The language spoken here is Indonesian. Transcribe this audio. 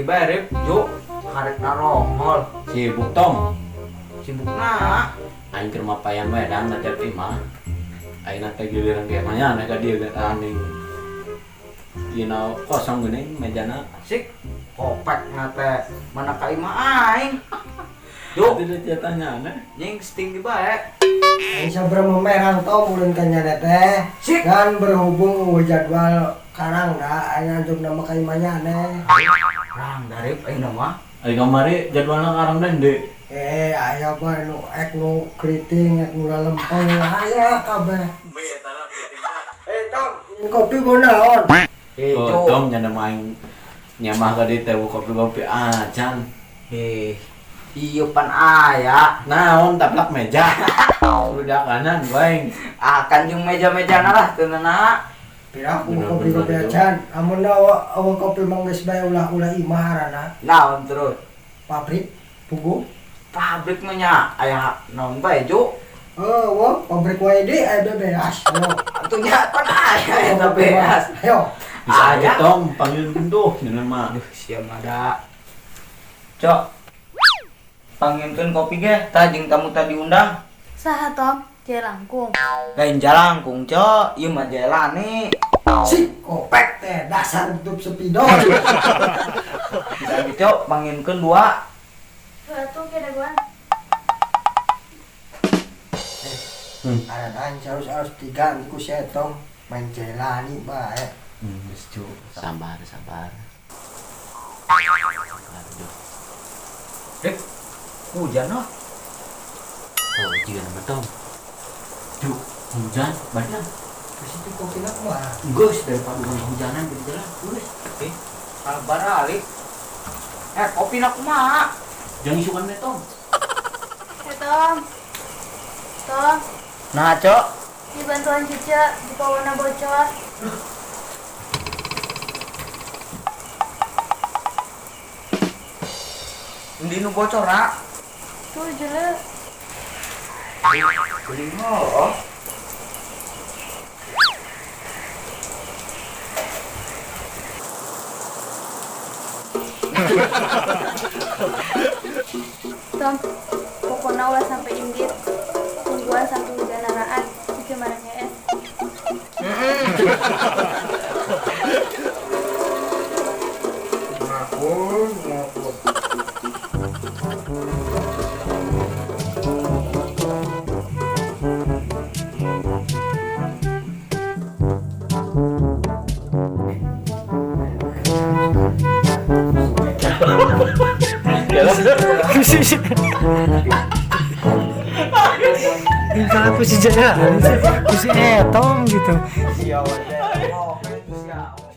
barep jo karek narongol. Sibuk Tom. Sibuk na. Aing keur mapayan Medan na jadi mah. Aing teh giliran ge mah nya ka dieu ge aning. Kosong geuning mejana. Sik kopek ngate mana ka imah aing. Jo Teu tanya na. nying sting di bae. Aing sabrem merang tong ulun ka nya teh. Sik. Kan berhubung jadwal karang da aing anjuk nama ka imahnya ne. Rang darip aing mah. Ari kamari jadwalna karang dende. Aya bae nu ek nu kriting ek nu lempeng aya kabeh. Tong kopi go naon? Oh, Tom nya main nyamah ka dieu teh kopi-kopi acan. Iya pan aya. Naon taplak meja. Udah kanan baeng. Akan jeung meja-meja lah teu na. Pira kopi acan. Amun awa kopi mang geus bae ulah-ulah imah harana. Naon terus? Pabrik pugu. Pabrik mah nya aya naon bae jo. Wah, pabrik wae deui aya bebeas. Atuh nya pan aya eta beas. Ayo. Bisa aja Aya. Tom panggil pintu cenah mah. Aduh, sia mada. Cok. Panggilkeun kopi ge, tah jeung tamu tadi undang. Saha Tom? Jelangkung. Lain jalangkung, Cok. Ieu mah jelani. Si kopek teh dasar tutup sepidol. Bisa gitu, Cok. Panggilkeun 2. Batu kedaguan. Ada harus diganti ku setong main jelani bae. Geus cu, sabar. Rek, hujan noh. Oh, jiga nama Tom. Cu, hujan banyak. Terus itu kopi nak mah. Geus daripada hujanan di jalan. Geus. Sabar ali. Kopi nak kumaha? Jangan isukan deh Tom. Tom. Tom. Nah, Cok. Di bantuan Cica, di pawana bocor. Endi nu bocor, Nak? Tuh jelek. Geuning heuh. Tom, pokoknya ulah sampai indit. Tungguan sampai hujan naraan. Cica marah es. Tinggal aku si jalan, si etong gitu. Siawan deh. Oh, itu siawan.